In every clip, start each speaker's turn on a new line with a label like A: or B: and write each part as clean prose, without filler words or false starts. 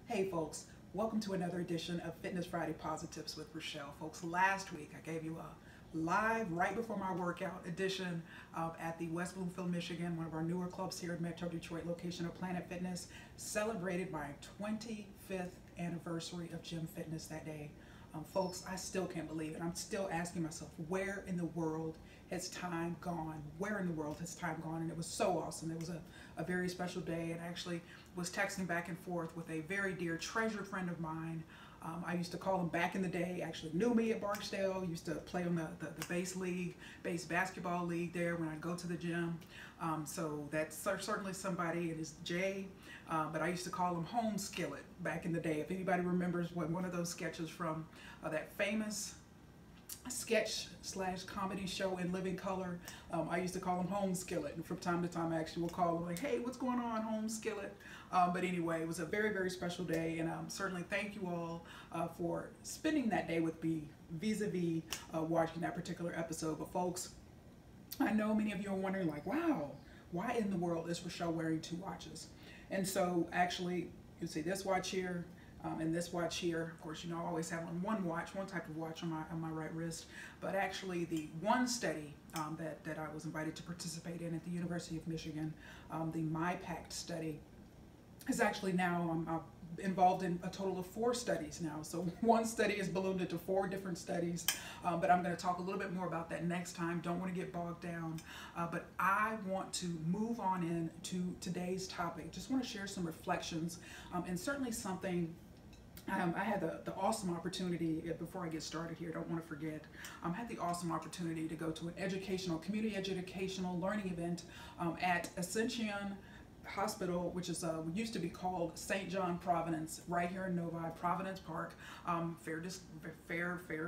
A: Hey folks, welcome to another edition of Fitness Friday Posi-TIPS with Rachelle. Folks, last week I gave you a live right before my workout edition at the West Bloomfield, Michigan, one of our newer clubs here in Metro Detroit location of Planet Fitness, celebrated my 25th anniversary of gym fitness that day. Folks, I still can't believe it. I'm still asking myself, where in the world has time gone? Where in the world has time gone? And it was so awesome. It was a very special day, and I actually was texting back and forth with a very dear, treasured friend of mine. I used to call him back in the day, actually knew me at Barksdale, used to play on the base basketball league there when I go to the gym. So that's certainly somebody. It is Jay, but I used to call him Home Skillet back in the day. If anybody remembers one of those sketches from that famous sketch slash comedy show in living color, I used to call him Home Skillet, and from time to time I actually will call him like, hey, what's going on, Home Skillet? But anyway, it was a very, very special day, and certainly thank you all for spending that day with me vis-a-vis watching that particular episode. But folks, I know many of you are wondering like, wow, why in the world is Rachelle wearing two watches? And so actually, you see this watch here, and this watch here. Of course, you know, I always have on one watch, one type of watch on my right wrist. But actually, the one study that I was invited to participate in at the University of Michigan, the MyPact study, is actually now involved in a total of 4 studies now. So one study is ballooned into 4 different studies, but I'm going to talk a little bit more about that next time. Don't want to get bogged down, but I want to move on into today's topic. Just want to share some reflections, and certainly something. I had the awesome opportunity, before I get started here, don't want to forget, I had the awesome opportunity to go to an community educational learning event at Ascension Hospital, which is used to be called St. John Providence, right here in Novi, Providence Park, fair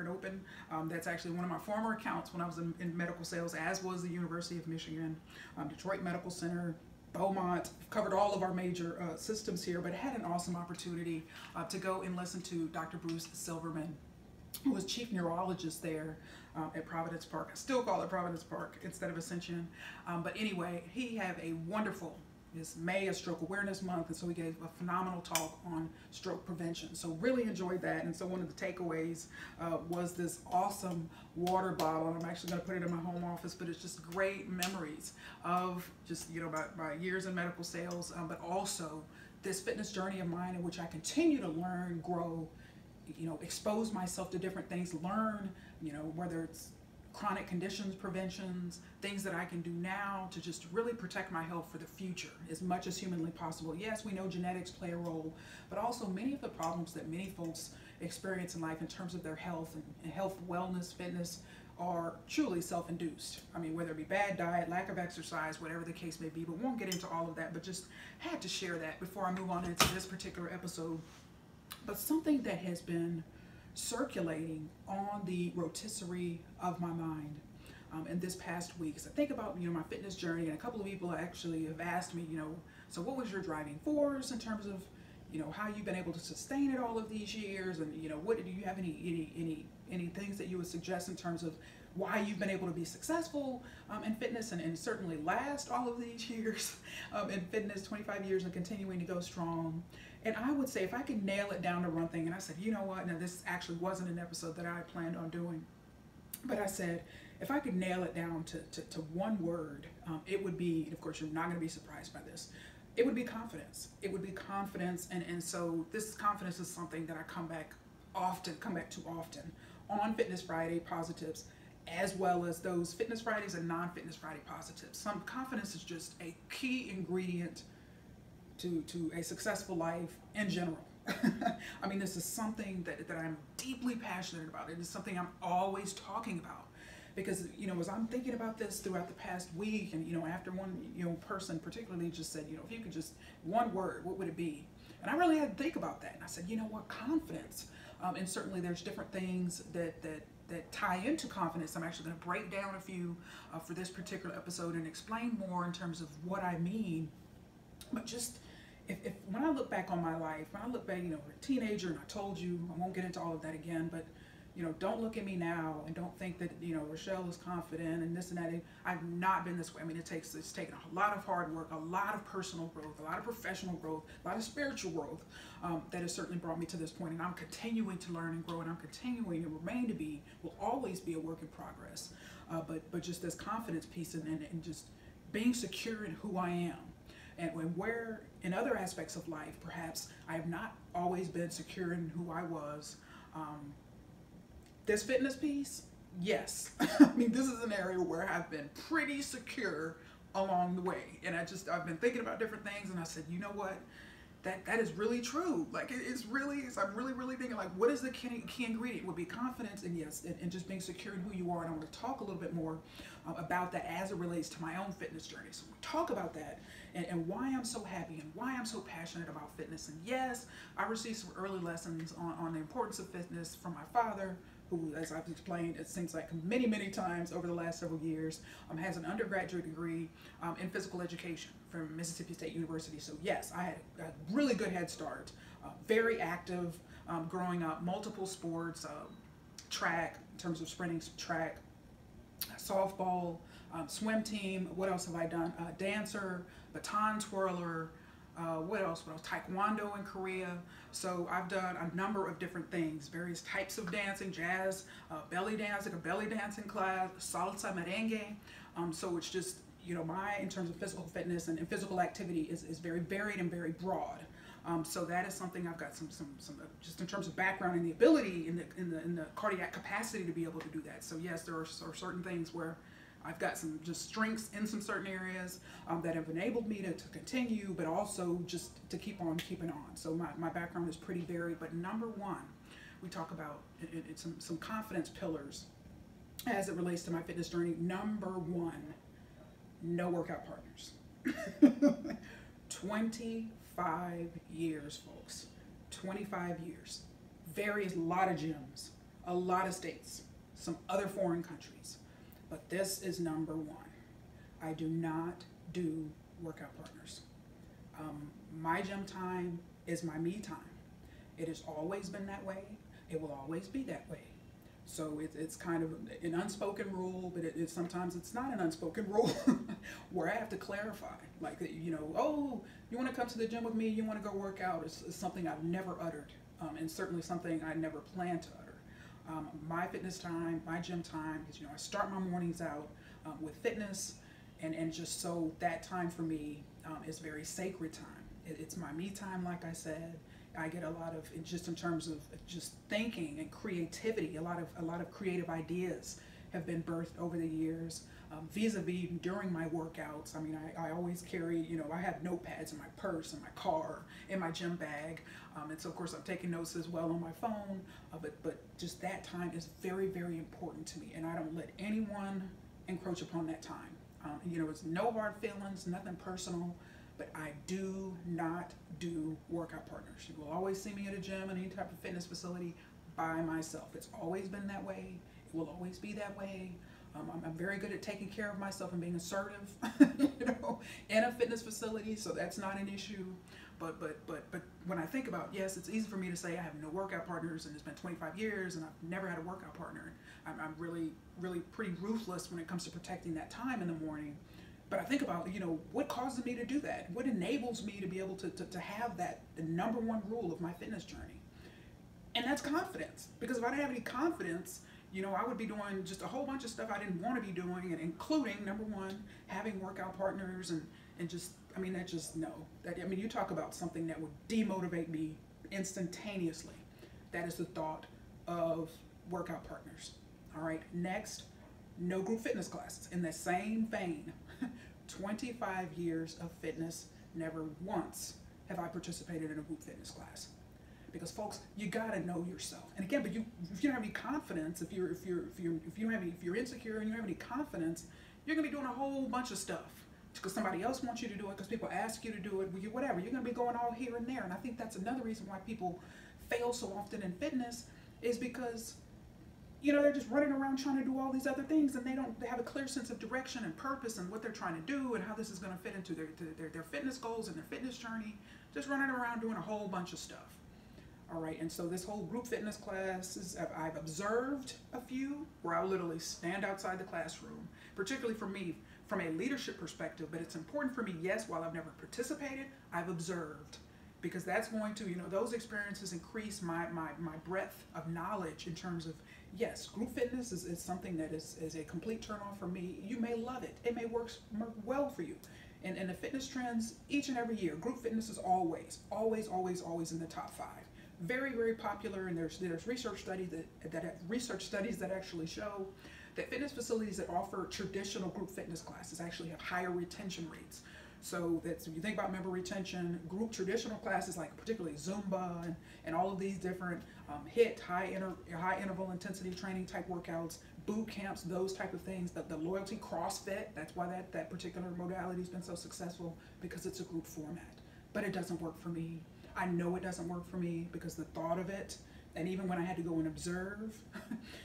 A: and open. That's actually one of my former accounts when I was in medical sales, as was the University of Michigan, Detroit Medical Center, Beaumont. Covered all of our major systems here, but had an awesome opportunity to go and listen to Dr. Bruce Silverman, who was chief neurologist there at Providence Park. I still call it Providence Park instead of Ascension. But anyway, he had a wonderful, this May is Stroke Awareness Month, and so he gave a phenomenal talk on stroke prevention. So really enjoyed that, and so one of the takeaways was this awesome water bottle. And I'm actually going to put it in my home office, but it's just great memories of just, you know, my years in medical sales, but also this fitness journey of mine in which I continue to learn, grow, you know, expose myself to different things, learn, you know, whether it's chronic conditions, preventions, things that I can do now to just really protect my health for the future as much as humanly possible. Yes, we know genetics play a role, but also many of the problems that many folks experience in life in terms of their health and health, wellness, fitness are truly self-induced. I mean, whether it be bad diet, lack of exercise, whatever the case may be, but won't get into all of that, but just had to share that before I move on into this particular episode. But something that has been circulating on the rotisserie of my mind in this past week, as I think about, you know, my fitness journey, and a couple of people actually have asked me, you know, so what was your driving force in terms of, you know, how you've been able to sustain it all of these years, and you know, what do you have any things that you would suggest in terms of why you've been able to be successful in fitness and certainly last all of these years in fitness, 25 years, and continuing to go strong. And I would say if I could nail it down to one thing, and I said, you know what, now this actually wasn't an episode that I planned on doing, but I said, if I could nail it down to one word, it would be, and of course you're not going to be surprised by this, it would be confidence. It would be confidence, and so this confidence is something that I come back to often on Fitness Friday Posi-TIPS, as well as those Fitness Fridays and non-Fitness Friday Posi-TIPS. Some confidence is just a key ingredient to a successful life in general. I mean, this is something that I'm deeply passionate about. It is something I'm always talking about, because, you know, as I'm thinking about this throughout the past week, and, you know, after one, you know, person particularly just said, you know, if you could just, one word, what would it be? And I really had to think about that. And I said, you know what, confidence. And certainly there's different things that tie into confidence. I'm actually going to break down a few for this particular episode and explain more in terms of what I mean. But just, if when I look back on my life, when I look back, you know, a teenager, and I told you, I won't get into all of that again, but don't look at me now and don't think that, Rachelle is confident and this and that. I've not been this way. I mean, it's taken a lot of hard work, a lot of personal growth, a lot of professional growth, a lot of spiritual growth that has certainly brought me to this point. And I'm continuing to learn and grow, and I'm continuing to will always be a work in progress. But just this confidence piece and just being secure in who I am. And where in other aspects of life, perhaps I have not always been secure in who I was. This fitness piece, yes. I mean, this is an area where I've been pretty secure along the way. And I've been thinking about different things, and I said, you know what? That is really true. Like, I'm really thinking, like, what is the key ingredient? Would be confidence, and yes, and just being secure in who you are. And I want to talk a little bit more about that as it relates to my own fitness journey. So we'll talk about that and why I'm so happy and why I'm so passionate about fitness. And yes, I received some early lessons on the importance of fitness from my father, who, as I've explained, it seems like many times over the last several years, has an undergraduate degree in physical education from Mississippi State University. So yes, I had a really good head start, very active growing up, multiple sports, track, in terms of sprinting, track, softball, swim team. What else have I done? Dancer, baton twirler, what else? Taekwondo in Korea. So I've done a number of different things, various types of dancing, jazz, belly dance, like a belly dancing class, salsa, merengue. So it's just, in terms of physical fitness and physical activity is very varied and very broad. So that is something I've got some just in terms of background and the ability in the cardiac capacity to be able to do that. So yes, there are certain things where I've got some just strengths in some certain areas that have enabled me to continue, but also just to keep on keeping on. So my background is pretty varied, but number one, we talk about some confidence pillars as it relates to my fitness journey. Number one, no workout partners. 25 years, folks. 25 years. A lot of gyms, a lot of states, some other foreign countries. But this is number one. I do not do workout partners. My gym time is my me time. It has always been that way. It will always be that way. So it's kind of an unspoken rule, but sometimes it's not an unspoken rule where I have to clarify. Like, oh, you want to come to the gym with me? You want to go work out? It's something I've never uttered, and certainly something I never plan to utter. My fitness time, my gym time, is, I start my mornings out with fitness, and just so that time for me is very sacred time. It's my me time, like I said. I get a lot of, just in terms of just thinking and creativity, a lot of creative ideas have been birthed over the years, vis-a-vis during my workouts. I mean, I always carry, I have notepads in my purse, in my car, in my gym bag, and so of course I'm taking notes as well on my phone, but just that time is very important to me, and I don't let anyone encroach upon that time. It's no hard feelings, nothing personal, but I do not do workout partners. You will always see me at a gym and any type of fitness facility by myself. It's always been that way. It will always be that way. I'm very good at taking care of myself and being assertive, in a fitness facility, so that's not an issue. But when I think about, yes, it's easy for me to say I have no workout partners, and it's been 25 years and I've never had a workout partner. I'm really pretty ruthless when it comes to protecting that time in the morning. But I think about, what causes me to do that? What enables me to be able to have that, the number one rule of my fitness journey? And that's confidence. Because if I didn't have any confidence, I would be doing just a whole bunch of stuff I didn't want to be doing, and including, number one, having workout partners and just, you talk about something that would demotivate me instantaneously. That is the thought of workout partners. All right, next, no group fitness classes. In the same vein, 25 years of fitness, never once have I participated in a group fitness class. Because folks, you gotta know yourself. And again, but if you don't have any confidence, if you're insecure and you don't have any confidence, you're gonna be doing a whole bunch of stuff because somebody else wants you to do it, because people ask you to do it, whatever. You're gonna be going all here and there. And I think that's another reason why people fail so often in fitness, is because they're just running around trying to do all these other things, and they have a clear sense of direction and purpose and what they're trying to do and how this is going to fit into their fitness goals and their fitness journey. Just running around doing a whole bunch of stuff. All right, and so this whole group fitness classes, I've observed a few where I'll literally stand outside the classroom, particularly for me from a leadership perspective, but it's important for me, yes, while I've never participated, I've observed, because that's going to, those experiences increase my breadth of knowledge in terms of, yes, group fitness is something that is a complete turn on for me. You may love it. It may work well for you. And the fitness trends each and every year, group fitness is always in the top 5. Very, very popular, and there's research studies that actually show that fitness facilities that offer traditional group fitness classes actually have higher retention rates. So that's, when you think about member retention, group traditional classes like particularly Zumba and all of these different HIIT, high interval intensity training type workouts, boot camps, those type of things, the loyalty CrossFit, that's why that particular modality has been so successful, because it's a group format. But it doesn't work for me. I know it doesn't work for me because the thought of it, and even when I had to go and observe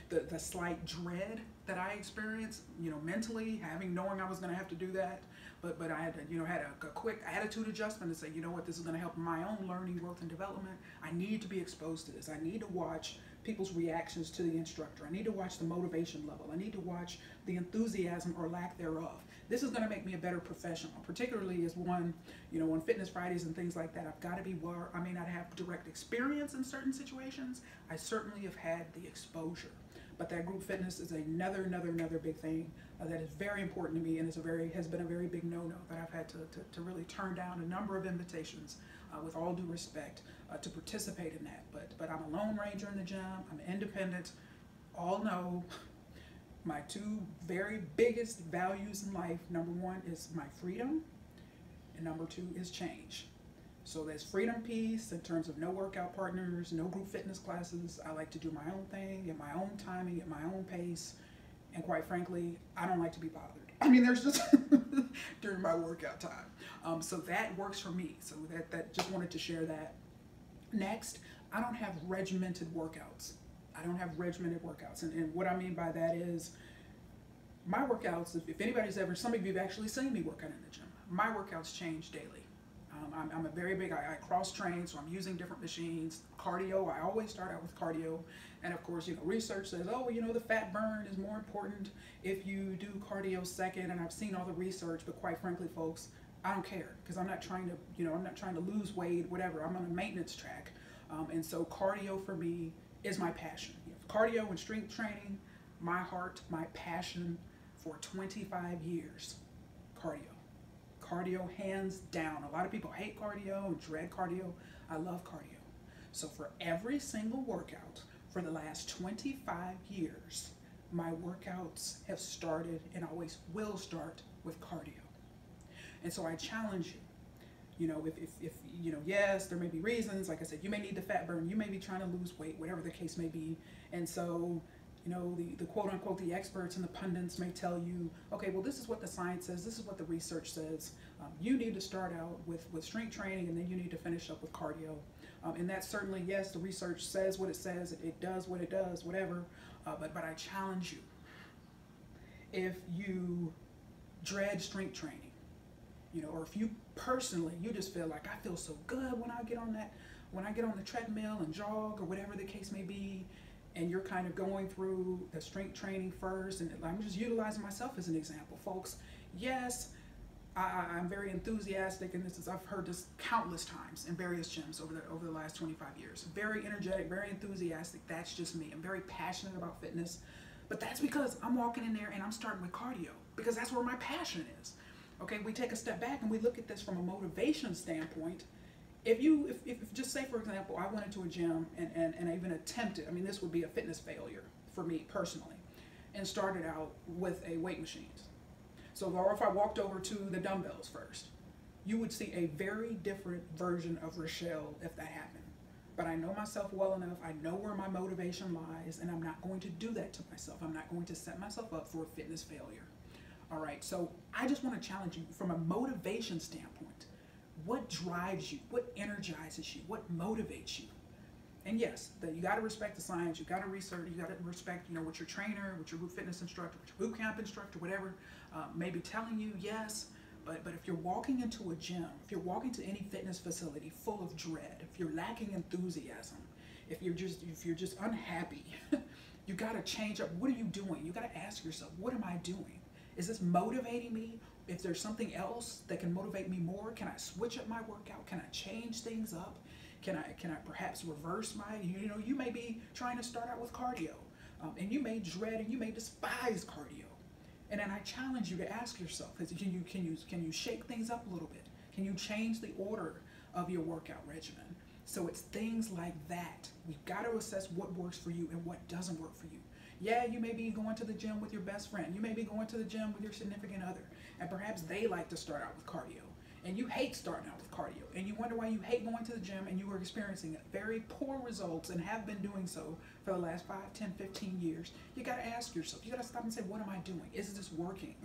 A: the slight dread that I experienced, mentally, knowing I was going to have to do that, but I had to, had a quick attitude adjustment and say, you know what, this is going to help my own learning, growth, and development. I need to be exposed to this. I need to watch people's reactions to the instructor. I need to watch the motivation level. I need to watch the enthusiasm or lack thereof. This is going to make me a better professional, particularly as one, on Fitness Fridays and things like that. I've got to be where I may not have direct experience in certain situations. I certainly have had the exposure. But that group fitness is another big thing that is very important to me, and has been a very big no-no that I've had to really turn down a number of invitations, with all due respect, to participate in that. But I'm a lone ranger in the gym. I'm independent. All know my 2 very biggest values in life. Number 1 is my freedom, and number 2 is change. So there's freedom piece in terms of no workout partners, no group fitness classes. I like to do my own thing at my own timing, at my own pace. And quite frankly, I don't like to be bothered. I mean, there's just during my workout time. So that works for me. So that just wanted to share that. Next, I don't have regimented workouts. And what I mean by that is my workouts, if anybody's ever, some of you have actually seen me work out in the gym. My workouts change daily. I'm a very big, I cross train, so I'm using different machines. Cardio, I always start out with cardio. And of course, research says, the fat burn is more important if you do cardio second. And I've seen all the research, but quite frankly, folks, I don't care, because I'm not trying to lose weight, whatever. I'm on a maintenance track. And so cardio for me is my passion. Cardio and strength training, my heart, my passion for 25 years, cardio. Cardio, hands down. A lot of people hate cardio and dread cardio. I love cardio. So for every single workout for the last 25 years, my workouts have started and always will start with cardio. And so I challenge you, if yes, there may be reasons, like I said, you may need the fat burn, you may be trying to lose weight, whatever the case may be. And so the quote unquote, the experts and the pundits may tell you, okay, well, this is what the science says, this is what the research says. You need to start out with strength training, and then you need to finish up with cardio. And that's certainly, yes, the research says what it says, it does what it does, whatever. But I challenge you, if you dread strength training, or if you personally, you just feel like, I feel so good when I get on the treadmill and jog, or whatever the case may be, and you're kind of going through the strength training first, and I'm just utilizing myself as an example, folks. Yes, I'm very enthusiastic, and I've heard this countless times in various gyms over the last 25 years. Very energetic, very enthusiastic. That's just me. I'm very passionate about fitness, but that's because I'm walking in there and I'm starting with cardio, because that's where my passion is. Okay, we take a step back and we look at this from a motivation standpoint. If just say, for example, I went into a gym and I even attempted, this would be a fitness failure for me personally, and started out with a weight machine. So, or if I walked over to the dumbbells first, you would see a very different version of Rachelle if that happened. But I know myself well enough, I know where my motivation lies, and I'm not going to do that to myself. I'm not going to set myself up for a fitness failure. All right, so I just want to challenge you from a motivation standpoint. What drives you? What energizes you? What motivates you? And yes, you got to respect the science. You got to research. You got to respect, what your trainer, what your group fitness instructor, what your boot camp instructor, whatever, may be telling you. Yes, But if you're walking into a gym, if you're walking to any fitness facility full of dread, if you're lacking enthusiasm, if you're just unhappy, you got to change up. What are you doing? You got to ask yourself, what am I doing? Is this motivating me? If there's something else that can motivate me more, can I switch up my workout? Can I change things up? Can I perhaps reverse my, you may be trying to start out with cardio, and you may dread and you may despise cardio. And then I challenge you to ask yourself, can you shake things up a little bit? Can you change the order of your workout regimen? So it's things like that. We've got to assess what works for you and what doesn't work for you. Yeah, you may be going to the gym with your best friend. You may be going to the gym with your significant other, and perhaps they like to start out with cardio, and you hate starting out with cardio, and you wonder why you hate going to the gym, and you are experiencing very poor results and have been doing so for the last 5, 10, 15 years. You got to ask yourself, you got to stop and say, what am I doing? Is this working?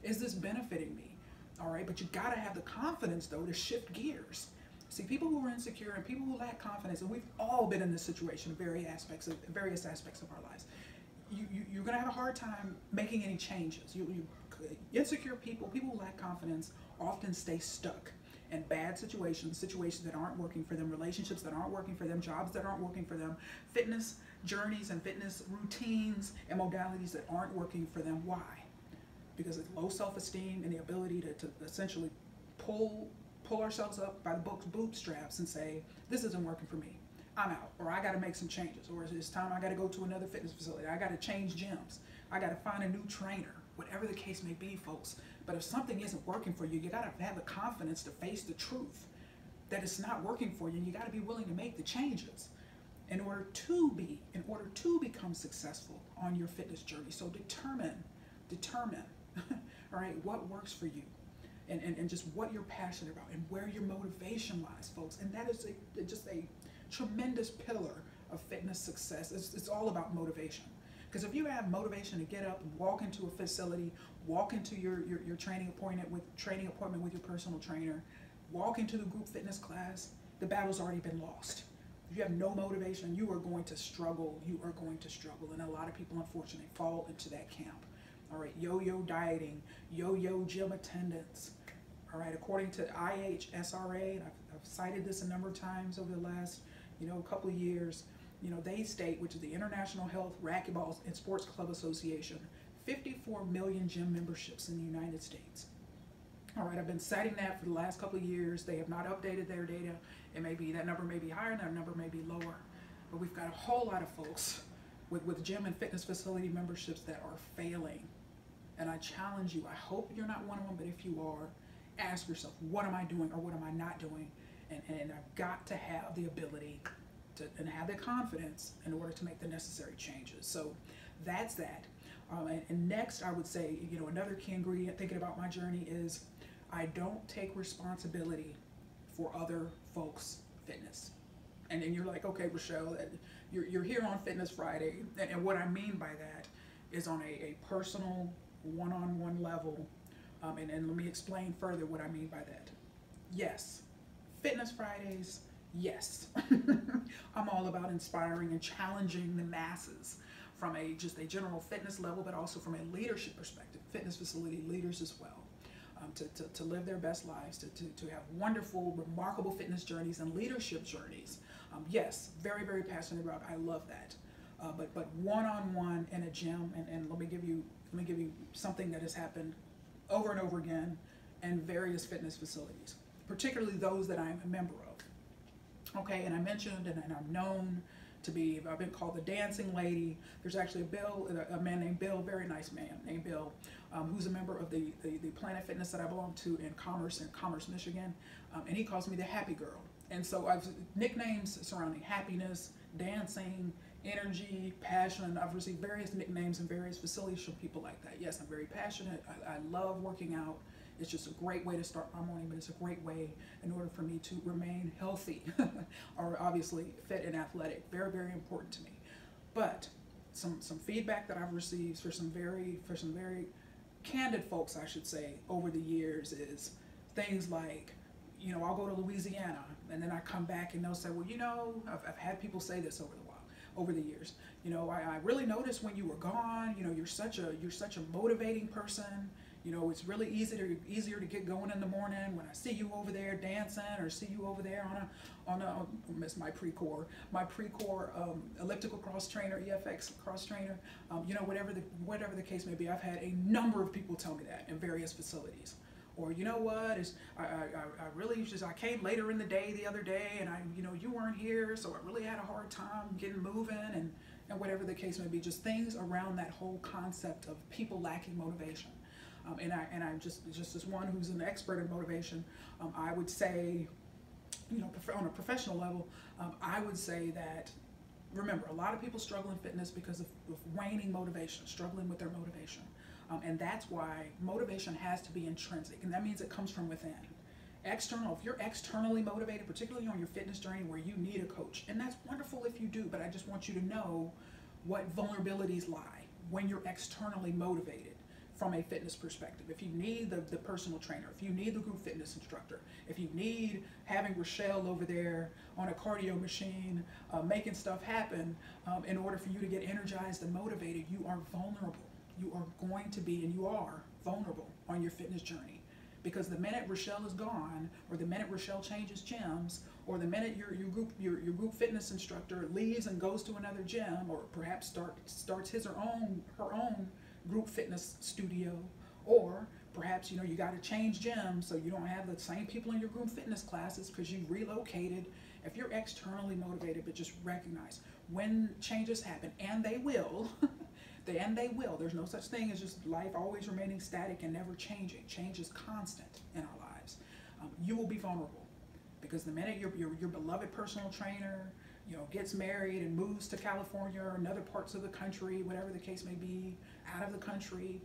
A: Is this benefiting me? All right, but you got to have the confidence, though, to shift gears. See, people who are insecure and people who lack confidence, and we've all been in this situation in various aspects of our lives. You're going to have a hard time making any changes. Insecure people who lack confidence often stay stuck in bad situations that aren't working for them, relationships that aren't working for them, jobs that aren't working for them, fitness journeys and fitness routines and modalities that aren't working for them. Why? Because it's low self-esteem and the ability to essentially pull ourselves up by the bootstraps and say, this isn't working for me. I'm out, or I got to make some changes, or it's time I got to go to another fitness facility. I got to change gyms. I got to find a new trainer, whatever the case may be, folks. But if something isn't working for you, you got to have the confidence to face the truth that it's not working for you, and you got to be willing to make the changes in order to become successful on your fitness journey. So determine, all right, what works for you, and just what you're passionate about and where your motivation lies, folks. And that is just a tremendous pillar of fitness success. It's all about motivation. Because if you have motivation to get up and walk into a facility, walk into your training appointment with your personal trainer, walk into the group fitness class, the battle's already been lost. If you have no motivation, you are going to struggle. And a lot of people, unfortunately, fall into that camp. All right, yo-yo dieting, yo-yo gym attendance. All right, according to IHSRA, and I've cited this a number of times over the last couple of years, they state, which is the International Health Racquetball and Sports Club Association, 54 million gym memberships in the United States. All right, I've been citing that for the last couple of years. They have not updated their data. That number may be higher, and that number may be lower. But we've got a whole lot of folks with gym and fitness facility memberships that are failing. And I challenge you, I hope you're not one of them, but if you are, ask yourself, what am I doing or what am I not doing? And I've got to have the ability and have the confidence in order to make the necessary changes. So that's that. And next, I would say, another key ingredient thinking about my journey is I don't take responsibility for other folks' fitness. And then you're like, okay, Rachelle, you're here on Fitness Friday. And what I mean by that is on a personal, one-on-one level. And let me explain further what I mean by that. Yes, Fitness Fridays, yes. I'm all about inspiring and challenging the masses from just a general fitness level, but also from a leadership perspective, fitness facility leaders as well, to live their best lives, to have wonderful, remarkable fitness journeys and leadership journeys. Yes, very, very passionate about it. I love that. But one-on-one in a gym, and let me give you something that has happened over and over again in various fitness facilities, particularly those that I'm a member of. Okay, and I mentioned, and I'm known to be, I've been called the dancing lady. There's actually a man named Bill, very nice man named Bill, who's a member of the Planet Fitness that I belong to in Commerce, Michigan, and he calls me the happy girl. And so I've nicknames surrounding happiness, dancing, energy, passion. I've received various nicknames in various facilities from people like that. Yes, I'm very passionate. I love working out. It's just a great way to start my morning, but it's a great way in order for me to remain healthy or obviously fit and athletic. Very, very important to me. But some feedback that I've received for some very candid folks, I should say, over the years is things like, I'll go to Louisiana and then I come back and they'll say, well, I've had people say this over the years. I really noticed when you were gone, you're such a motivating person. You know, it's really easier to get going in the morning when I see you over there dancing, or see you over there on a miss my pre-core elliptical cross trainer, EFX cross trainer. You know, whatever the case may be. I've had a number of people tell me that in various facilities. Or, you know what, I really just, I came later in the day the other day, and you weren't here, so I really had a hard time getting moving, and whatever the case may be. Just things around that whole concept of people lacking motivation. And I'm just as one who's an expert in motivation, I would say, you know, on a professional level, I would say that, remember, a lot of people struggle in fitness because of waning motivation, struggling with their motivation. And that's why motivation has to be intrinsic, and that means it comes from within. External, if you're externally motivated, particularly on your fitness journey where you need a coach, and that's wonderful if you do, but I just want you to know what vulnerabilities lie when you're externally motivated from a fitness perspective. If you need the personal trainer, if you need the group fitness instructor, if you need having Rachelle over there on a cardio machine making stuff happen in order for you to get energized and motivated, you are vulnerable. You are going to be, and you are vulnerable on your fitness journey. Because the minute Rachelle is gone, or the minute Rachelle changes gyms, or the minute your group fitness instructor leaves and goes to another gym, or perhaps starts his or her own group fitness studio, or perhaps you got to change gyms so you don't have the same people in your group fitness classes because you relocated. If you're externally motivated, but just recognize when changes happen, and they will. There's no such thing as just life always remaining static and never changing. Change is constant in our lives. You will be vulnerable because the minute your beloved personal trainer, gets married and moves to California or another parts of the country, whatever the case may be, out of the country,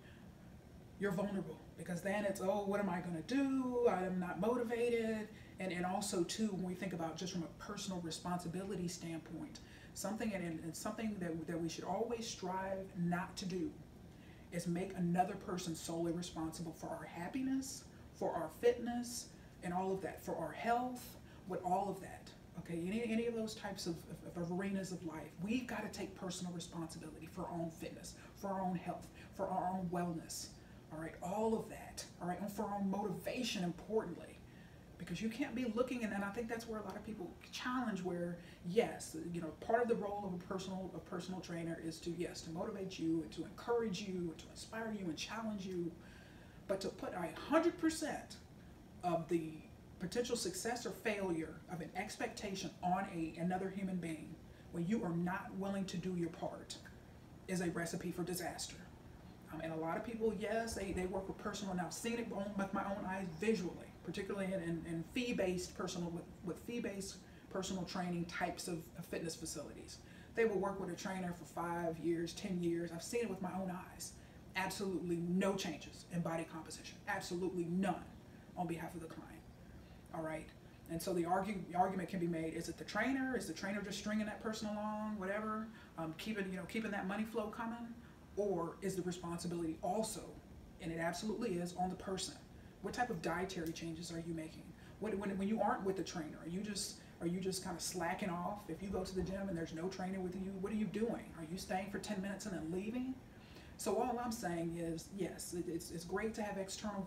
A: you're vulnerable because then it's, oh, what am I going to do? I'm not motivated. And also too, when we think about just from a personal responsibility standpoint, something that we should always strive not to do is make another person solely responsible for our happiness, for our fitness, and all of that, for our health, with all of that. Okay, any of those types of arenas of life, we've got to take personal responsibility for our own fitness, for our own health, for our own wellness. All right, all of that. All right, and for our own motivation, importantly. Because you can't be looking, and I think that's where a lot of people challenge, where yes, part of the role of a personal trainer is to motivate you and to encourage you and to inspire you and challenge you, but to put 100% of the potential success or failure of an expectation on another human being when you are not willing to do your part is a recipe for disaster. And a lot of people, yes, they work with personal, and I've seen it with my own eyes visually, particularly in fee-based with fee-based personal training types of fitness facilities. They will work with a trainer for 5 years, 10 years. I've seen it with my own eyes. Absolutely no changes in body composition. Absolutely none on behalf of the client. All right. And so the argument can be made: is it the trainer? Is the trainer just stringing that person along, whatever, keeping that money flow coming, or is the responsibility also, and it absolutely is, on the person? What type of dietary changes are you making? When you aren't with the trainer, are you just kind of slacking off? If you go to the gym and there's no trainer with you, what are you doing? Are you staying for 10 minutes and then leaving? So all I'm saying is, yes, it's great to have external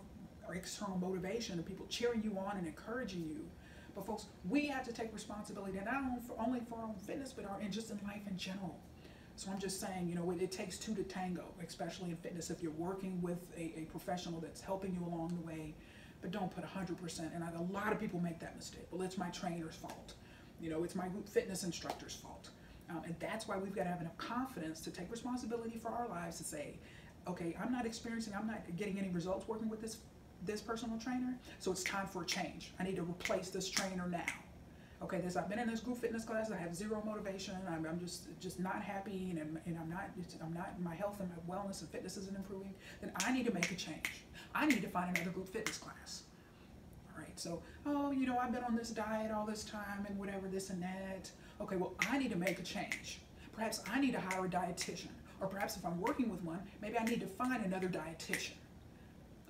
A: motivation and people cheering you on and encouraging you. But folks, we have to take responsibility, not only for our own fitness, but just in life in general. So I'm just saying, it takes two to tango, especially in fitness. If you're working with a professional that's helping you along the way, but don't put 100%. And a lot of people make that mistake. Well, it's my trainer's fault. It's my group fitness instructor's fault. And that's why we've got to have enough confidence to take responsibility for our lives to say, okay, I'm not getting any results working with this personal trainer, so it's time for a change. I need to replace this trainer now. Okay, I've been in this group fitness class, I have zero motivation, I'm just not happy, and I'm not, my health and my wellness and fitness isn't improving, then I need to make a change. I need to find another group fitness class. All right, so, I've been on this diet all this time and whatever, this and that. Okay, well, I need to make a change. Perhaps I need to hire a dietitian, or perhaps if I'm working with one, maybe I need to find another dietitian.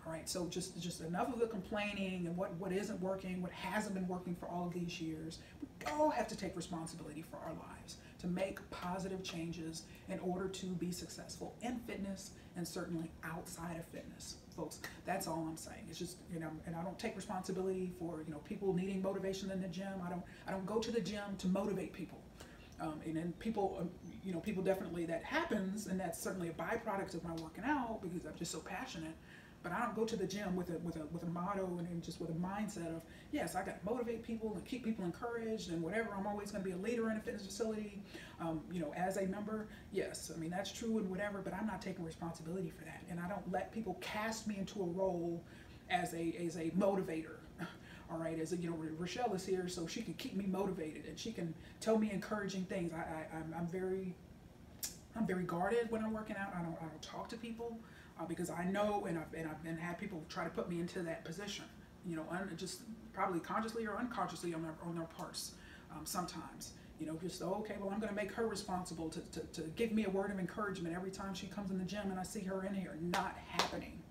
A: All right, so just enough of the complaining and what isn't working, what hasn't been working for all of these years. We all have to take responsibility for our lives to make positive changes in order to be successful in fitness and certainly outside of fitness, folks. That's all I'm saying. It's just, you know, and I don't take responsibility for, you know, people needing motivation in the gym. I don't go to the gym to motivate people. And then people, you know, people definitely, that happens, and that's certainly a byproduct of my working out because I'm just so passionate. But I don't go to the gym with a motto and just with a mindset of, yes, I got to motivate people and keep people encouraged and whatever. I'm always going to be a leader in a fitness facility, you know, as a member. Yes, I mean, that's true and whatever, but I'm not taking responsibility for that. And I don't let people cast me into a role as a motivator. All right, as a, you know, Rachelle is here so she can keep me motivated and she can tell me encouraging things. I'm very guarded when I'm working out. I don't talk to people. Because I know, and I've had people try to put me into that position, you know, just probably consciously or unconsciously on their parts. Sometimes, you know, just okay, well, I'm going to make her responsible to give me a word of encouragement every time she comes in the gym and I see her in here. Not happening.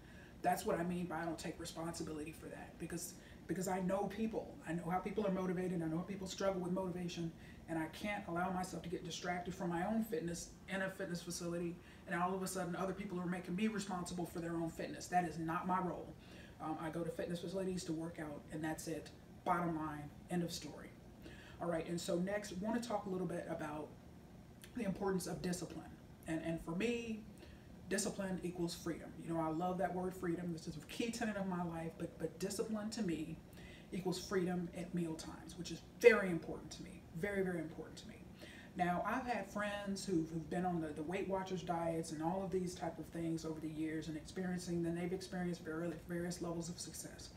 A: That's what I mean by I don't take responsibility for that, because I know people. I know how people are motivated. I know how people struggle with motivation, and I can't allow myself to get distracted from my own fitness in a fitness facility, and all of a sudden other people are making me responsible for their own fitness. That is not my role. I go to fitness facilities to work out, and that's it. Bottom line, end of story. All right, and so next, I want to talk a little bit about the importance of discipline. And for me, discipline equals freedom. You know, I love that word freedom. This is a key tenet of my life, but discipline to me equals freedom at meal times, which is very important to me. Very, very important to me. Now, I've had friends who've been on the Weight Watchers diets and all of these type of things over the years and they've experienced various levels of success.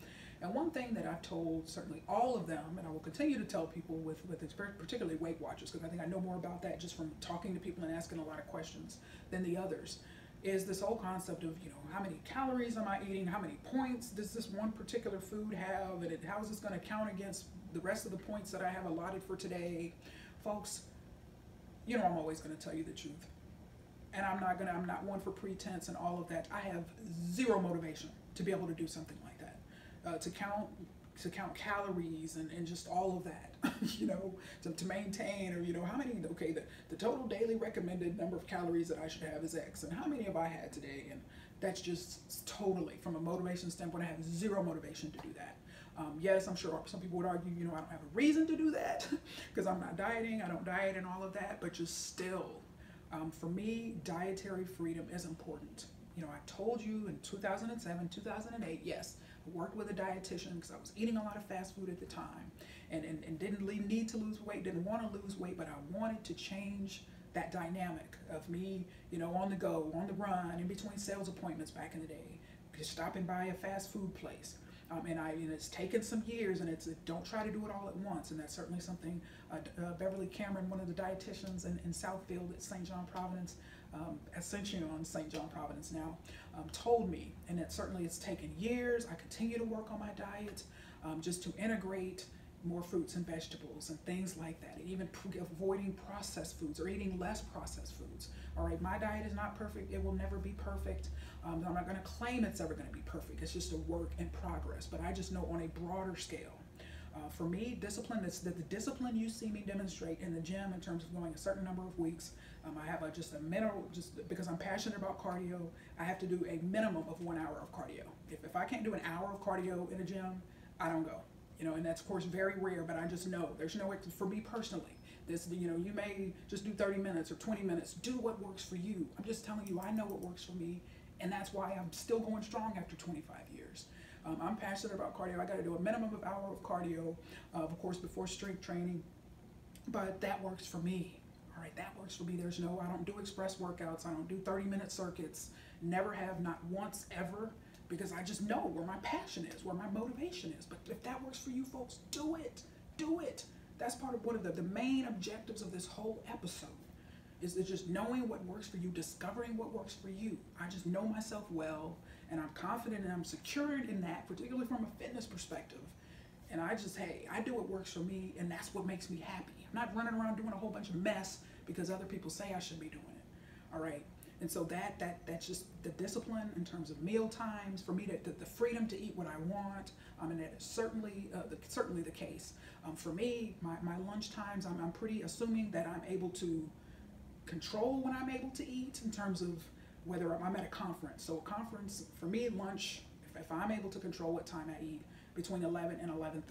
A: And one thing that I've told certainly all of them, and I will continue to tell people with particularly Weight Watchers, because I think I know more about that just from talking to people and asking a lot of questions than the others, is this whole concept of, you know, how many calories am I eating? How many points does this one particular food have? And how is this going to count against the rest of the points that I have allotted for today? Folks, you know, I'm always going to tell you the truth. And I'm not one for pretense and all of that. I have zero motivation to be able to do something like that. To count calories and just all of that, you know, to maintain, or, you know, how many, okay, the total daily recommended number of calories that I should have is X, and how many have I had today? And that's just totally, from a motivation standpoint, I have zero motivation to do that. Yes, I'm sure some people would argue, you know, I don't have a reason to do that because I'm not dieting, I don't diet and all of that, but just still, for me, dietary freedom is important. You know, I told you in 2007, 2008, yes, I worked with a dietitian because I was eating a lot of fast food at the time and didn't need to lose weight, didn't want to lose weight, but I wanted to change that dynamic of me, you know, on the go, on the run, in between sales appointments back in the day, just stopping by a fast food place. And it's taken some years, and don't try to do it all at once. And that's certainly something Beverly Cameron, one of the dietitians in Southfield at St. John Providence, Ascension on St. John Providence now, told me. And that certainly it's taken years. I continue to work on my diet just to integrate more fruits and vegetables and things like that, and even avoiding processed foods or eating less processed foods. All right, my diet is not perfect. It will never be perfect. I'm not going to claim it's ever going to be perfect. It's just a work in progress. But I just know on a broader scale, for me, discipline is the discipline you see me demonstrate in the gym in terms of going a certain number of weeks. I have just because I'm passionate about cardio, I have to do a minimum of 1 hour of cardio. If I can't do an hour of cardio in a gym, I don't go. You know, and that's, of course, very rare, but I just know there's no, for me personally, this, you know, you may just do 30 minutes or 20 minutes. Do what works for you. I'm just telling you, I know what works for me, and that's why I'm still going strong after 25 years. I'm passionate about cardio. I got to do a minimum of hour of cardio, of course, before strength training, but that works for me. All right, that works for me. I don't do express workouts. I don't do 30-minute circuits. Never have, not once, ever. Because I just know where my passion is, where my motivation is. But if that works for you folks, do it. Do it. That's part of one of the main objectives of this whole episode, is just knowing what works for you, discovering what works for you. I just know myself well, and I'm confident and I'm secure in that, particularly from a fitness perspective. And I do what works for me, and that's what makes me happy. I'm not running around doing a whole bunch of mess because other people say I should be doing it. All right. And so that's just the discipline in terms of meal times for me, the freedom to eat what I want. And that is certainly the case. For me, my lunch times, I'm pretty assuming that I'm able to control when I'm able to eat in terms of whether I'm at a conference. So a conference, for me, lunch, if I'm able to control what time I eat, between 11 and 11:30.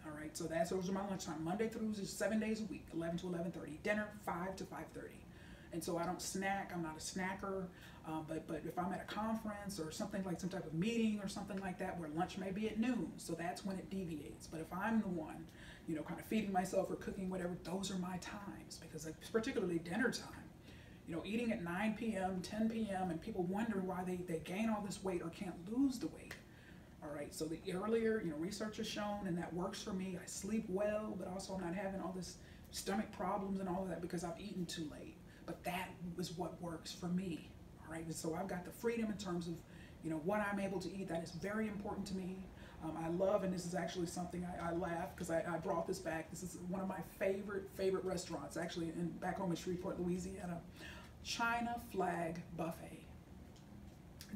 A: All right, so those are my lunchtime. Monday through 7 days a week, 11 to 11:30. Dinner, 5 to 5:30. And so I don't snack. I'm not a snacker. But if I'm at a conference or something like some type of meeting or something like that where lunch may be at noon, so that's when it deviates. But if I'm the one, kind of feeding myself or cooking, whatever, those are my times, because it's particularly dinner time. Eating at 9 p.m., 10 p.m., and people wonder why they gain all this weight or can't lose the weight. All right, so the earlier, research has shown, and that works for me. I sleep well, but also I'm not having all this stomach problems and all of that because I've eaten too late. But that is what works for me. All right, and so I've got the freedom in terms of, what I'm able to eat. That is very important to me. I love, and this is actually something I laugh because I brought this back. This is one of my favorite restaurants, actually, back home in Shreveport, Louisiana. China Flag Buffet.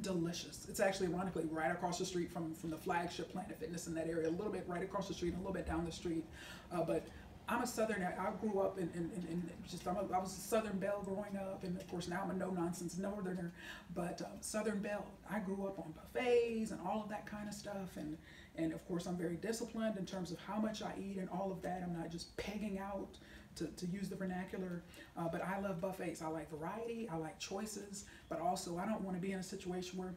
A: Delicious. It's actually, ironically, right across the street from the flagship Planet Fitness in that area, a little bit right across the street and a little bit down the street. But I'm a Southern. I grew up I was a Southern Belle growing up, and of course now I'm a no-nonsense Northerner. But Southern Belle. I grew up on buffets and all of that kind of stuff, and of course I'm very disciplined in terms of how much I eat and all of that. I'm not just pegging out, to use the vernacular, but I love buffets. I like variety, I like choices, but also I don't want to be in a situation where,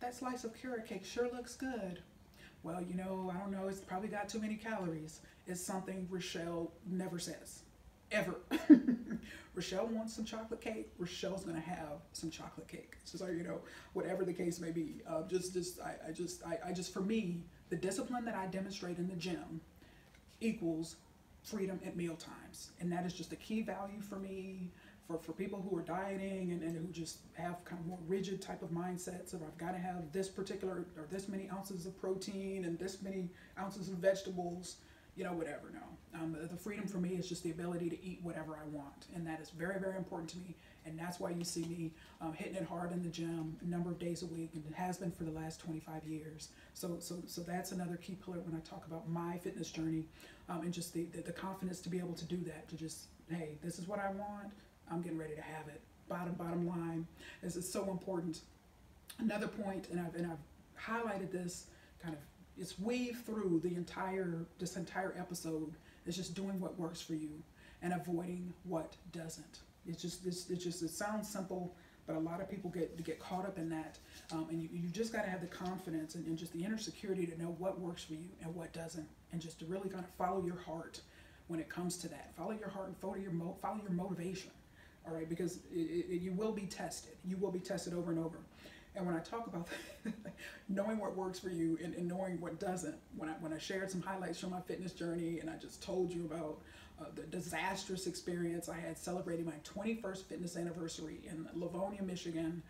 A: that slice of carrot cake sure looks good. Well, I don't know, it's probably got too many calories. It's something Rachelle never says, ever. Rachelle wants some chocolate cake, Rachelle's gonna have some chocolate cake. So, whatever the case may be, for me, the discipline that I demonstrate in the gym equals freedom at meal times, and that is just a key value for me, for people who are dieting and who just have kind of more rigid type of mindsets of I've got to have this particular or this many ounces of protein and this many ounces of vegetables, whatever. No, the freedom for me is just the ability to eat whatever I want, and that is very, very important to me. And that's why you see me hitting it hard in the gym a number of days a week, and it has been for the last 25 years. So that's another key pillar when I talk about my fitness journey, and just the confidence to be able to do that, to just, hey, this is what I want, I'm getting ready to have it. Bottom line, this is so important. Another point, and I've highlighted this kind of, it's weaved through this entire episode, is just doing what works for you and avoiding what doesn't. It sounds simple, but a lot of people get caught up in that, and you just got to have the confidence and just the inner security to know what works for you and what doesn't, and just to really kind of follow your heart when it comes to that. Follow your heart and follow your motivation. All right, because you will be tested. You will be tested over and over. And when I talk about knowing what works for you and knowing what doesn't, when I shared some highlights from my fitness journey, and I just told you about the disastrous experience I had celebrating my 21st fitness anniversary in Livonia, Michigan,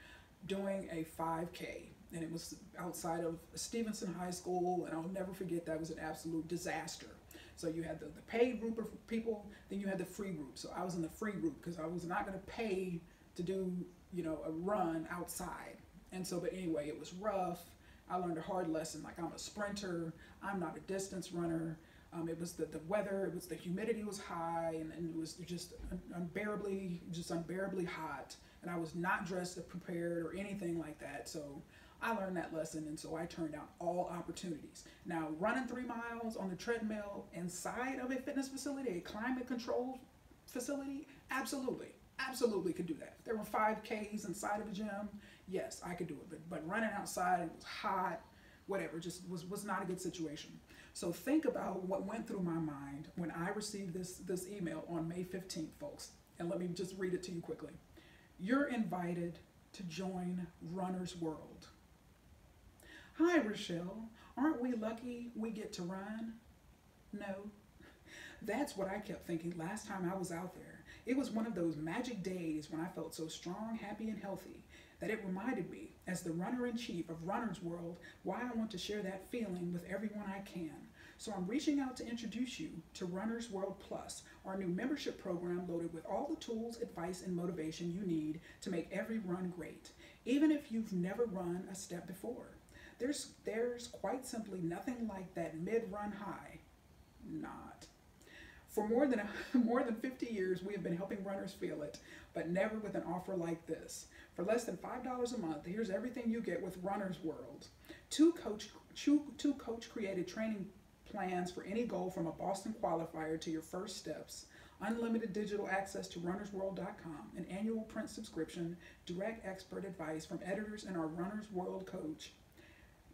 A: doing a 5K. And it was outside of Stevenson High School, and I'll never forget, that was an absolute disaster. So you had the paid group of people, then you had the free group. So I was in the free group because I was not going to pay to do, a run outside. And so, but anyway, it was rough. I learned a hard lesson. Like, I'm a sprinter. I'm not a distance runner. It was the weather. It was the humidity was high, and it was just unbearably hot. And I was not dressed or prepared or anything like that. So I learned that lesson, and so I turned down all opportunities. Now, running 3 miles on the treadmill inside of a fitness facility, a climate control facility, absolutely could do that. There were 5Ks inside of a gym. Yes, I could do it, but running outside, it was hot, whatever, just was not a good situation. So think about what went through my mind when I received this email on May 15th, folks. And let me just read it to you quickly. You're invited to join Runner's World. Hi, Rachelle. Aren't we lucky we get to run? No. That's what I kept thinking last time I was out there. It was one of those magic days when I felt so strong, happy, and healthy that it reminded me, as the runner-in-chief of Runner's World, why I want to share that feeling with everyone I can. So I'm reaching out to introduce you to Runner's World Plus, our new membership program loaded with all the tools, advice, and motivation you need to make every run great, even if you've never run a step before. There's quite simply nothing like that mid-run high. Not. For more than 50 years, we have been helping runners feel it, but never with an offer like this. For less than $5 a month, here's everything you get with Runner's World. Two coach-created training plans for any goal, from a Boston qualifier to your first steps, unlimited digital access to runnersworld.com, an annual print subscription, direct expert advice from editors and our Runner's World coach,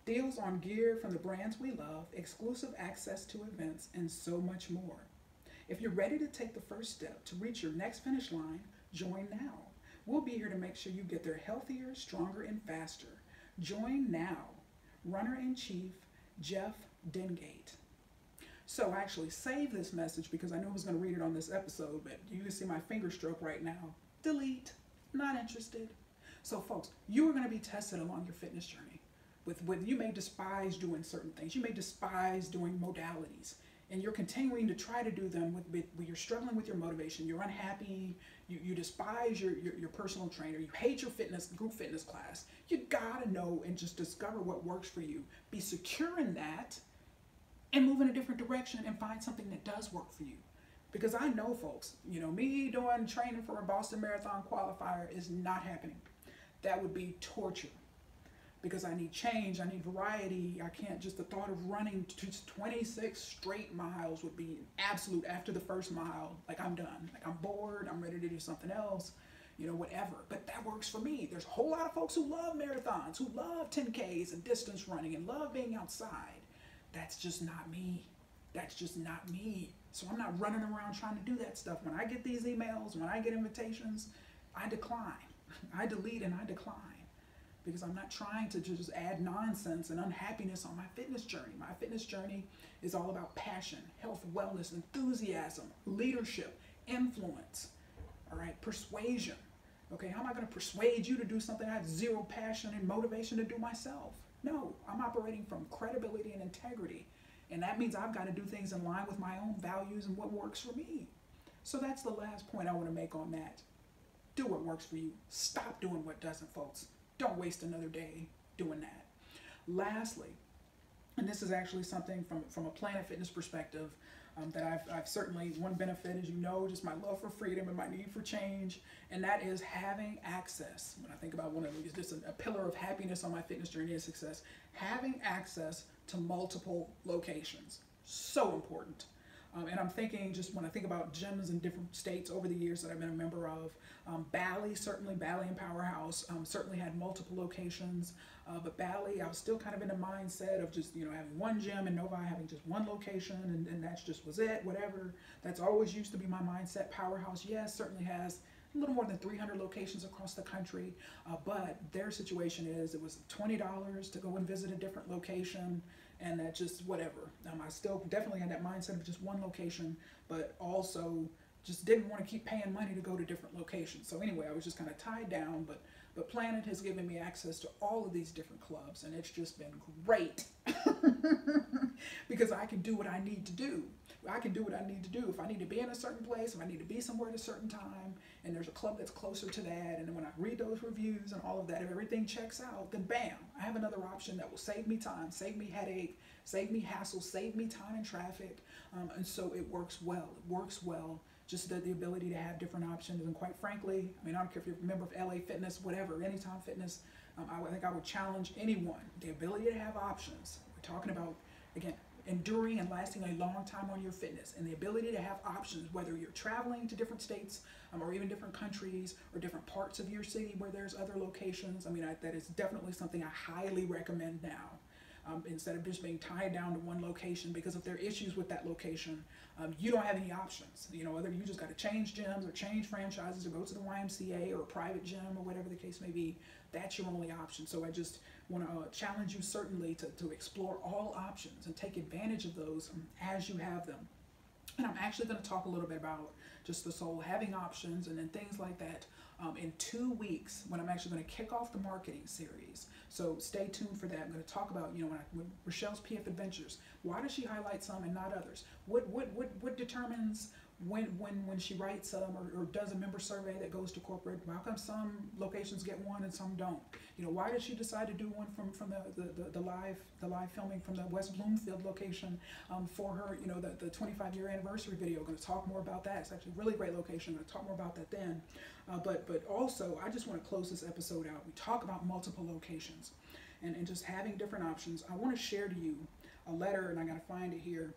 A: deals on gear from the brands we love, exclusive access to events, and so much more. If you're ready to take the first step to reach your next finish line, join now. We'll be here to make sure you get there healthier, stronger, and faster. Join now. Runner-in-Chief, Jeff Dengate. So I actually saved this message because I knew I was going to read it on this episode, but you can see my finger stroke right now. Delete. Not interested. So folks, you are going to be tested along your fitness journey. With you may despise doing certain things. You may despise doing modalities. And you're continuing to try to do them with you're struggling with your motivation, you're unhappy, you despise your personal trainer, you hate your group fitness class. You gotta know and just discover what works for you. Be secure in that and move in a different direction and find something that does work for you. Because I know, folks, me doing training for a Boston Marathon qualifier is not happening. That would be torture. Because I need change, I need variety. I can't the thought of running 26 straight miles would be an absolute, after the first mile, like I'm done. Like I'm bored, I'm ready to do something else, whatever. But that works for me. There's a whole lot of folks who love marathons, who love 10Ks and distance running and love being outside. That's just not me. That's just not me. So I'm not running around trying to do that stuff. When I get these emails, when I get invitations, I decline. I delete and I decline. Because I'm not trying to just add nonsense and unhappiness on my fitness journey. My fitness journey is all about passion, health, wellness, enthusiasm, leadership, influence, all right, persuasion. Okay, how am I going to persuade you to do something I have zero passion and motivation to do myself? No, I'm operating from credibility and integrity. And that means I've got to do things in line with my own values and what works for me. So that's the last point I want to make on that. Do what works for you. Stop doing what doesn't, folks. Don't waste another day doing that. Lastly, and this is actually something from a Planet Fitness perspective that I've certainly, one benefit is, just my love for freedom and my need for change, and that is having access. When I think about one of these, just a pillar of happiness on my fitness journey and success, having access to multiple locations. So important. And I'm thinking, just when I think about gyms in different states over the years that I've been a member of, Bali and Powerhouse certainly had multiple locations, but Bali, I was still kind of in the mindset of just, having one gym, and Novi having just one location, and that's just was it, whatever. That's always used to be my mindset. Powerhouse, yes, certainly has a little more than 300 locations across the country, but their situation is it was $20 to go and visit a different location. And that just whatever. I still definitely had that mindset of just one location, but also just didn't want to keep paying money to go to different locations. So anyway, I was just kind of tied down, but Planet has given me access to all of these different clubs, and it's just been great because I can do what I need to do. I can do what I need to do. If I need to be in a certain place, if I need to be somewhere at a certain time, and there's a club that's closer to that, and then when I read those reviews and all of that, if everything checks out, then bam, I have another option that will save me time, save me headache, save me hassle, save me time in traffic, and so it works well. It works well. Just the ability to have different options, and quite frankly, I don't care if you're a member of LA Fitness, whatever, Anytime Fitness, I think I would challenge anyone, the ability to have options. We're talking about, again, enduring and lasting a long time on your fitness, and the ability to have options, whether you're traveling to different states or even different countries or different parts of your city where there's other locations. That is definitely something I highly recommend now. Instead of just being tied down to one location, because if there are issues with that location, you don't have any options. Whether you just got to change gyms or change franchises or go to the YMCA or a private gym or whatever the case may be, that's your only option. So I just want to challenge you certainly to explore all options and take advantage of those as you have them. And I'm actually going to talk a little bit about just the soul having options and then things like that in 2 weeks, when I'm actually going to kick off the marketing series. So stay tuned for that. I'm going to talk about, when Rachelle's PF Adventures, why does she highlight some and not others? What determines when she writes or does a member survey that goes to corporate? How come some locations get one and some don't? Why did she decide to do one from the live filming from the West Bloomfield location for her, the 25-year anniversary video? Going to talk more about that. It's actually a really great location. Going to talk more about that then. But also, I just want to close this episode out. We talk about multiple locations and just having different options. I want to share to you a letter, and I got to find it here.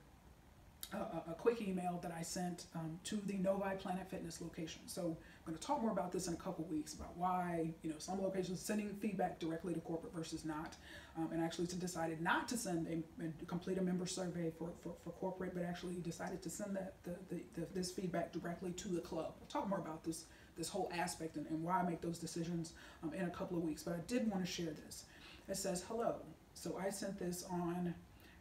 A: A quick email that I sent to the Novi Planet Fitness location. So I'm going to talk more about this in a couple weeks about why, some locations sending feedback directly to corporate versus not, and actually decided not to send and complete a member survey for corporate, but actually decided to send this feedback directly to the club. We'll talk more about this whole aspect and why I make those decisions in a couple of weeks. But I did want to share this. It says, hello. So I sent this on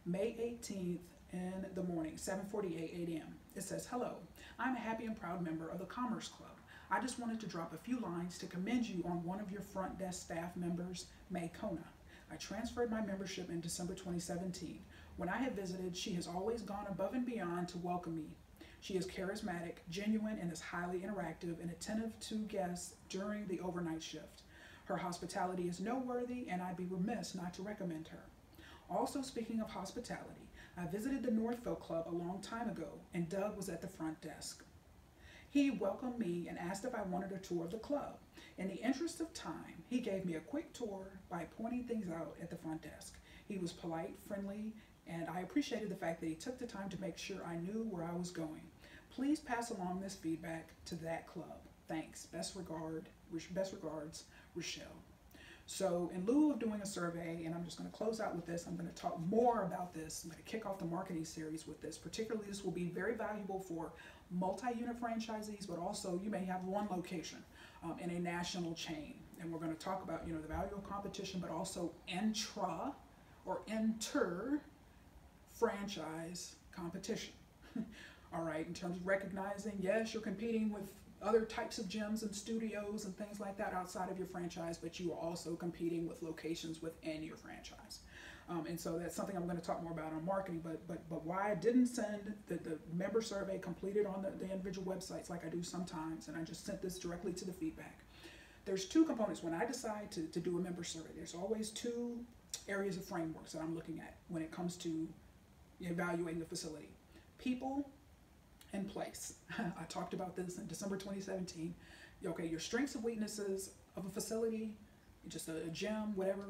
A: May 18th. In the morning, 7:48 a.m. It says, hello, I'm a happy and proud member of the Commerce Club. I just wanted to drop a few lines to commend you on one of your front desk staff members, May Kona. I transferred my membership in December 2017. When I have visited, she has always gone above and beyond to welcome me. She is charismatic, genuine, and is highly interactive and attentive to guests during the overnight shift. Her hospitality is noteworthy, and I'd be remiss not to recommend her. Also, speaking of hospitality, I visited the Northville Club a long time ago, and Doug was at the front desk. He welcomed me and asked if I wanted a tour of the club. In the interest of time, he gave me a quick tour by pointing things out at the front desk. He was polite, friendly, and I appreciated the fact that he took the time to make sure I knew where I was going. Please pass along this feedback to that club. Thanks. Best regards, Rachelle. So in lieu of doing a survey, and I'm just going to close out with this, I'm going to talk more about this. I'm going to kick off the marketing series with this. Particularly, this will be very valuable for multi-unit franchisees, but also you may have one location in a national chain. And we're going to talk about, the value of competition, but also inter franchise competition. All right, in terms of recognizing, yes, you're competing with other types of gyms and studios and things like that outside of your franchise, but you are also competing with locations within your franchise. And so that's something I'm going to talk more about on marketing, but why I didn't send the member survey completed on the individual websites like I do sometimes, and I just sent this directly to the feedback. There's two components. When I decide to do a member survey, there's always two areas of frameworks that I'm looking at when it comes to evaluating the facility. People and place. I talked about this in December 2017. Okay, your strengths and weaknesses of a facility, just a gym, whatever,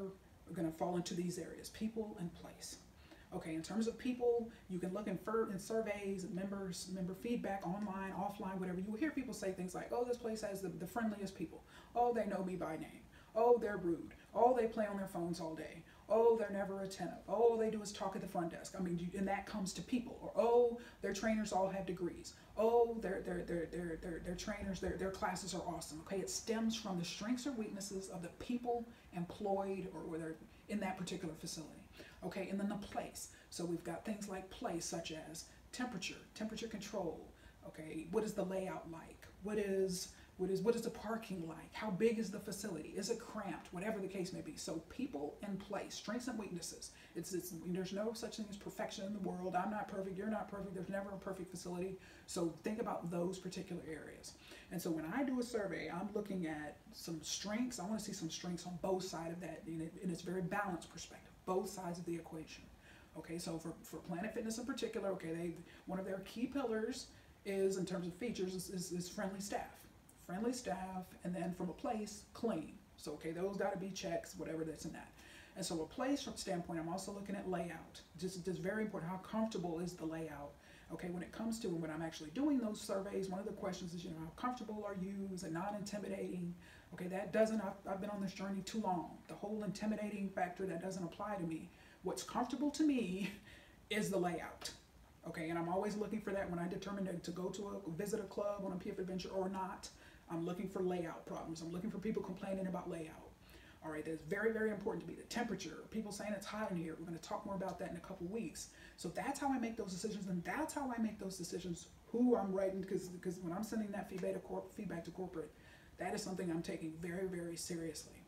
A: are going to fall into these areas: people and place. Okay, in terms of people, you can look in surveys, member feedback, online, offline, whatever. You will hear people say things like, oh, this place has the friendliest people. Oh, they know me by name. Oh, they're rude. Oh, they play on their phones all day. Oh, they're never attentive. Oh, all they do is talk at the front desk. I mean, and that comes to people. Or, oh, their trainers all have degrees. Oh, their trainers, their classes are awesome. Okay, it stems from the strengths or weaknesses of the people employed or they're in that particular facility. Okay, and then the place. So we've got things like place, such as temperature control. Okay, what is the layout like? What is the parking like? How big is the facility? Is it cramped? Whatever the case may be. So people and place, strengths and weaknesses. There's no such thing as perfection in the world. I'm not perfect. You're not perfect. There's never a perfect facility. So think about those particular areas. And so when I do a survey, I'm looking at some strengths. I want to see some strengths on both sides of that in its very balanced perspective, both sides of the equation. Okay, so for Planet Fitness in particular, okay, one of their key pillars is, in terms of features, is friendly staff. Friendly staff, and then from a place, clean. So, okay, those got to be checks, whatever that's in that. And so a place standpoint, I'm also looking at layout. Just very important. How comfortable is the layout? Okay, when it comes to when I'm actually doing those surveys, one of the questions is, how comfortable are you? Is it not intimidating? Okay, I've been on this journey too long. The whole intimidating factor, that doesn't apply to me. What's comfortable to me is the layout. Okay, and I'm always looking for that when I determine to go to visit a club on a PF Adventure or not. I'm looking for layout problems. I'm looking for people complaining about layout. All right, that's very, very important to me. The temperature, people saying it's hot in here. We're going to talk more about that in a couple weeks. So that's how I make those decisions, and that's how I make those decisions who I'm writing, because when I'm sending that feedback to corporate, that is something I'm taking very, very seriously.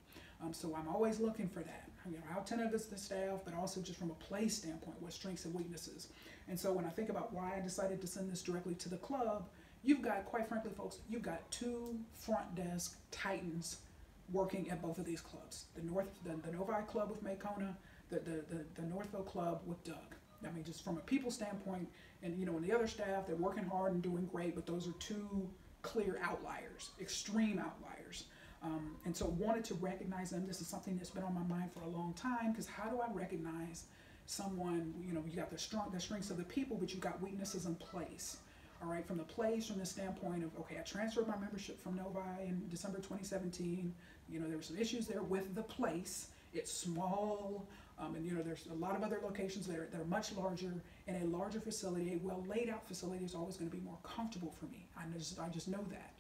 A: So I'm always looking for that. How attentive is the staff, but also just from a play standpoint, what strengths and weaknesses. And so when I think about why I decided to send this directly to the club, you've got, quite frankly, folks, you've got two front desk titans working at both of these clubs. The Novi club with Makona, the Northville club with Doug. I mean, just from a people standpoint, and and the other staff, they're working hard and doing great, but those are two clear outliers, extreme outliers. And so wanted to recognize them. This is something that's been on my mind for a long time, because how do I recognize someone, you got the strengths of the people, but you got weaknesses in place. All right, from the place, from the standpoint of, okay, I transferred my membership from Novi in December 2017. There were some issues there with the place. It's small, and there's a lot of other locations that are much larger, and a larger facility, a well laid out facility is always going to be more comfortable for me. I just know that.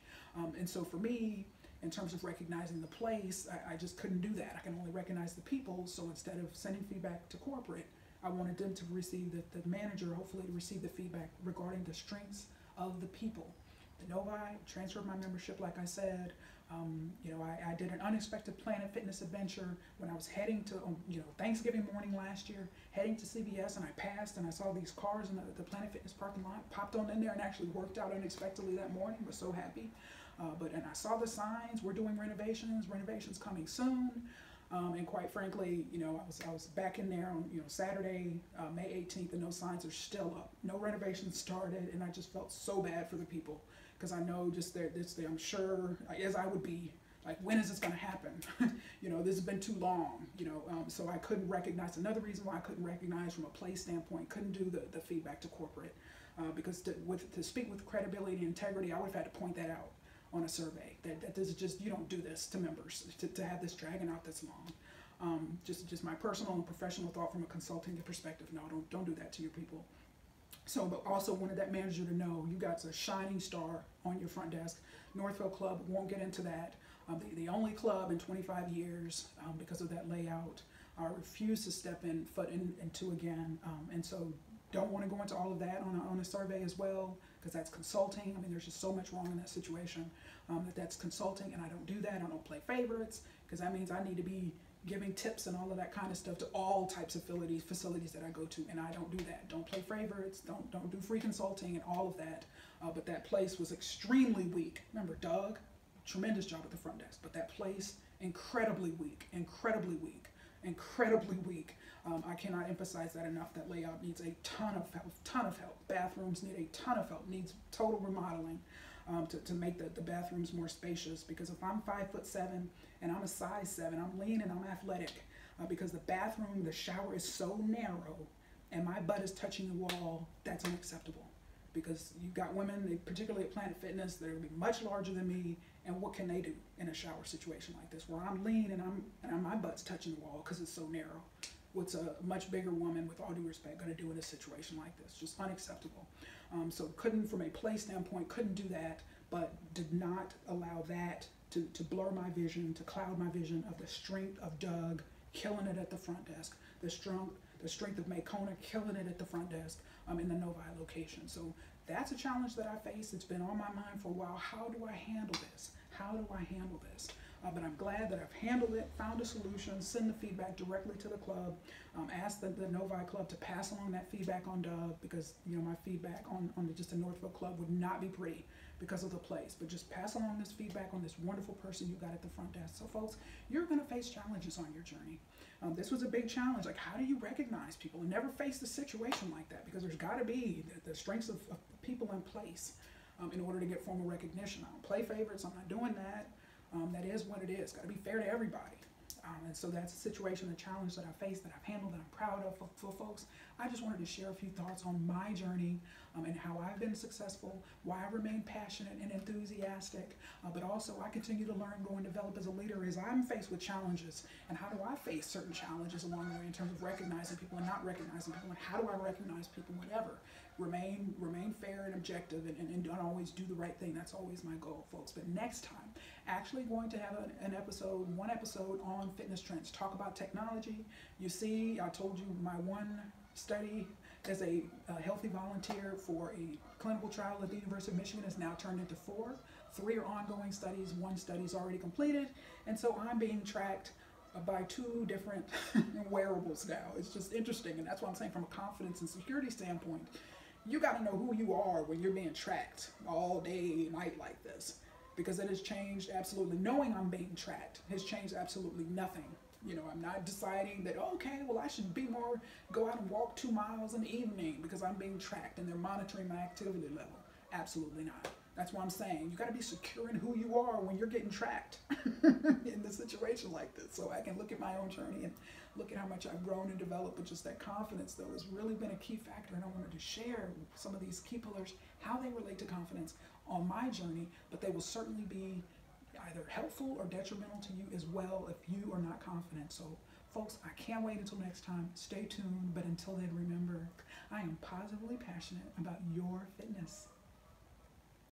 A: And so for me, in terms of recognizing the place, I just couldn't do that. I can only recognize the people. So instead of sending feedback to corporate, I wanted them to receive, the manager hopefully to receive the feedback regarding the strengths of the people. The Novi, transferred my membership, like I said. I did an unexpected Planet Fitness adventure when I was heading to, Thanksgiving morning last year, heading to CVS, and I passed and I saw these cars in the Planet Fitness parking lot, popped on in there and actually worked out unexpectedly that morning, was so happy. And I saw the signs, we're doing renovations coming soon. And quite frankly, I was back in there on, Saturday, May 18th, and those signs are still up. No renovations started, and I just felt so bad for the people, because I know I'm sure, as I would be, like, when is this going to happen? This has been too long, so I couldn't recognize, another reason why I couldn't recognize from a play standpoint, couldn't do the feedback to corporate, because to speak with credibility and integrity, I would have had to point that out on a survey, that this is just, you don't do this to members, to have this dragging out this long. Just my personal and professional thought from a consulting perspective. No, don't do that to your people. So, but also wanted that manager to know, you got a shining star on your front desk. Northville Club, won't get into that. The only club in 25 years, because of that layout, refused to step into again. And so don't want to go into all of that on a survey as well, because that's consulting. I mean, there's just so much wrong in that situation, that's consulting, and I don't do that. I don't play favorites, because that means I need to be giving tips and all of that kind of stuff to all types of facilities that I go to, and I don't do that. Don't play favorites, don't do free consulting and all of that. But that place was extremely weak. Remember, Doug, tremendous job at the front desk, but that place, incredibly weak. I cannot emphasize that enough. That layout needs a ton of help. Bathrooms need a ton of help, needs total remodeling to make the bathrooms more spacious, because if I'm 5'7" and I'm a size 7, I'm lean and I'm athletic, because the bathroom, the shower is so narrow and my butt is touching the wall, that's unacceptable. Because you've got women, particularly at Planet Fitness, that are going to be much larger than me, and what can they do in a shower situation like this, where I'm lean and my butt's touching the wall because it's so narrow? What's a much bigger woman, with all due respect, going to do in a situation like this? Just unacceptable. So couldn't, from a play standpoint, couldn't do that, but did not allow that to blur my vision, to cloud my vision of the strength of Doug, killing it at the front desk, the strength of Makona, killing it at the front desk in the Novi location. So that's a challenge that I face. It's been on my mind for a while. How do I handle this? But I'm glad that I've handled it, found a solution, send the feedback directly to the club, asked the Novi club to pass along that feedback on Doug, because my feedback on just the Northville club would not be pretty because of the place. But just pass along this feedback on this wonderful person you got at the front desk. So folks, you're going to face challenges on your journey. This was a big challenge. Like, how do you recognize people and never face a situation like that? Because there's got to be the strengths of people in place in order to get formal recognition. I don't play favorites. I'm not doing that. That is what it is. Got to be fair to everybody. And so that's a situation, a challenge that I faced, that I've handled, that I'm proud of for folks. I just wanted to share a few thoughts on my journey and how I've been successful, why I remain passionate and enthusiastic, but also I continue to learn, grow, and develop as a leader as I'm faced with challenges. And how do I face certain challenges along the way in terms of recognizing people and not recognizing people, and how do I recognize people, whatever. Remain fair and objective, and don't always do the right thing. That's always my goal, folks. But next time, actually going to have one episode on fitness trends, talk about technology. You see, I told you my one study as a healthy volunteer for a clinical trial at the University of Michigan is now turned into 4. 3 are ongoing studies, 1 study is already completed, and so I'm being tracked buy two different wearables now. It's just interesting, and that's why I'm saying from a confidence and security standpoint, you got to know who you are when you're being tracked all day, night like this, because it has changed absolutely. Knowing I'm being tracked has changed absolutely nothing. You know, I'm not deciding that, okay, well, I should be more, go out and walk 2 miles in the evening because I'm being tracked and they're monitoring my activity level. Absolutely not. That's why I'm saying you got to be secure in who you are when you're getting tracked in a situation like this. So I can look at my own journey and look at how much I've grown and developed. But just that confidence, though, has really been a key factor. And I wanted to share some of these key pillars, how they relate to confidence on my journey. But they will certainly be either helpful or detrimental to you as well if you are not confident. So folks, I can't wait until next time. Stay tuned. But until then, remember, I am positively passionate about your fitness.